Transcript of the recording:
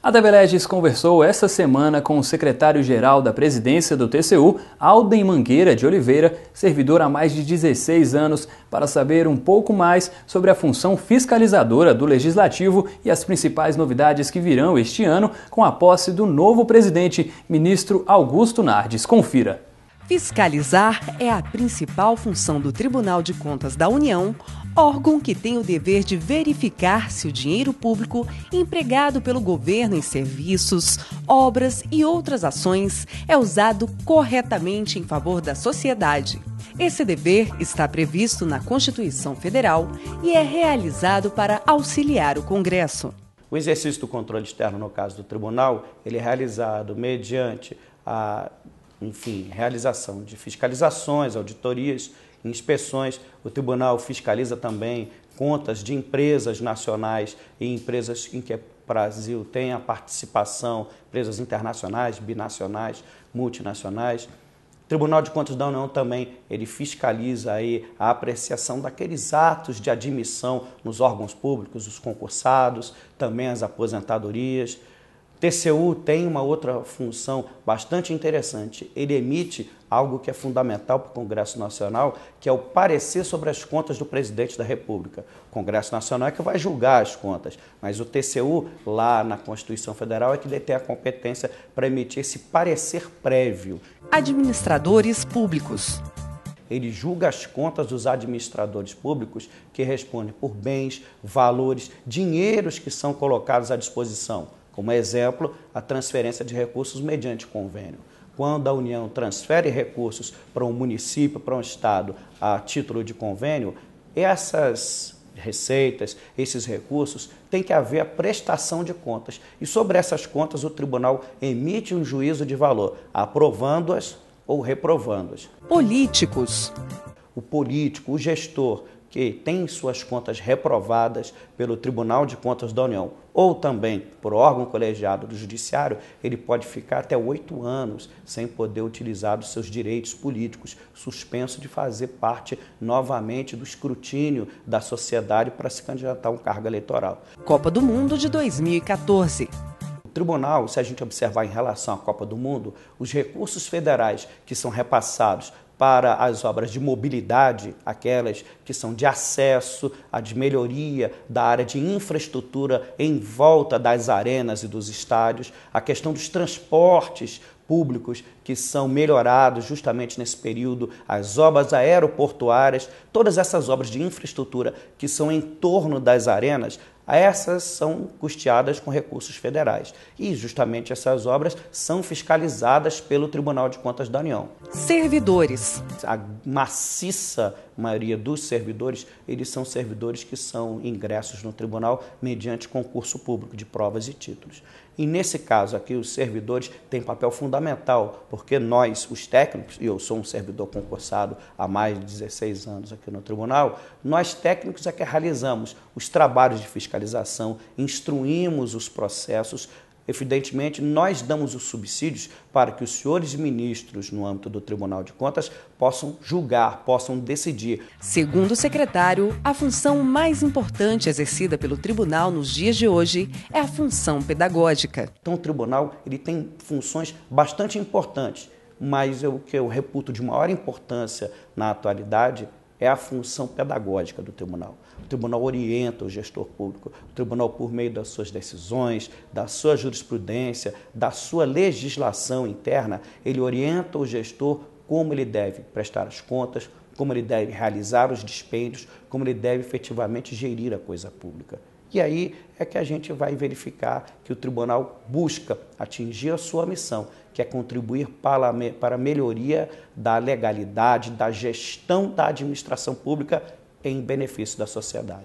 A Develeges conversou esta semana com o secretário-geral da presidência do TCU, Alden Mangueira de Oliveira, servidor há mais de 16 anos, para saber um pouco mais sobre a função fiscalizadora do Legislativo e as principais novidades que virão este ano com a posse do novo presidente, ministro Augusto Nardes. Confira. Fiscalizar é a principal função do Tribunal de Contas da União, órgão que tem o dever de verificar se o dinheiro público empregado pelo governo em serviços, obras e outras ações é usado corretamente em favor da sociedade. Esse dever está previsto na Constituição Federal e é realizado para auxiliar o Congresso. O exercício do controle externo, no caso do tribunal, ele é realizado mediante a realização de fiscalizações, auditorias, inspeções. O tribunal fiscaliza também contas de empresas nacionais e empresas em que o Brasil tem a participação, empresas internacionais, binacionais, multinacionais. O Tribunal de Contas da União também ele fiscaliza aí a apreciação daqueles atos de admissão nos órgãos públicos, os concursados, também as aposentadorias. TCU tem uma outra função bastante interessante. Ele emite algo que é fundamental para o Congresso Nacional, que é o parecer sobre as contas do presidente da República. O Congresso Nacional é que vai julgar as contas, mas o TCU, lá na Constituição Federal, é que detém a competência para emitir esse parecer prévio. Administradores públicos. Ele julga as contas dos administradores públicos que respondem por bens, valores, dinheiros que são colocados à disposição. Como exemplo, a transferência de recursos mediante convênio. Quando a União transfere recursos para um município, para um estado, a título de convênio, essas receitas, esses recursos, tem que haver a prestação de contas. E sobre essas contas, o tribunal emite um juízo de valor, aprovando-as ou reprovando-as. Políticos. O político, o gestor, que tem suas contas reprovadas pelo Tribunal de Contas da União ou também por órgão colegiado do Judiciário, ele pode ficar até 8 anos sem poder utilizar os seus direitos políticos, suspenso de fazer parte novamente do escrutínio da sociedade para se candidatar a um cargo eleitoral. Copa do Mundo de 2014. O tribunal, se a gente observar em relação à Copa do Mundo, os recursos federais que são repassados para as obras de mobilidade, aquelas que são de acesso, a de melhoria da área de infraestrutura em volta das arenas e dos estádios, a questão dos transportes públicos que são melhorados justamente nesse período, as obras aeroportuárias, todas essas obras de infraestrutura que são em torno das arenas, essas são custeadas com recursos federais. E justamente essas obras são fiscalizadas pelo Tribunal de Contas da União. Servidores. A maciça maioria dos servidores, eles são servidores que são ingressos no tribunal mediante concurso público de provas e títulos. E nesse caso aqui, os servidores têm papel fundamental, porque nós, os técnicos, e eu sou um servidor concursado há mais de 16 anos aqui no tribunal, nós técnicos é que realizamos os trabalhos de fiscalização, instruímos os processos. Evidentemente, nós damos os subsídios para que os senhores ministros, no âmbito do Tribunal de Contas, possam julgar, possam decidir. Segundo o secretário, a função mais importante exercida pelo tribunal nos dias de hoje é a função pedagógica. Então, o tribunal ele tem funções bastante importantes, mas o que eu reputo de maior importância na atualidade é a função pedagógica do tribunal. O tribunal orienta o gestor público, o tribunal, por meio das suas decisões, da sua jurisprudência, da sua legislação interna, ele orienta o gestor como ele deve prestar as contas, como ele deve realizar os dispêndios, como ele deve efetivamente gerir a coisa pública. E aí é que a gente vai verificar que o tribunal busca atingir a sua missão, que é contribuir para a melhoria da legalidade, da gestão da administração pública em benefício da sociedade.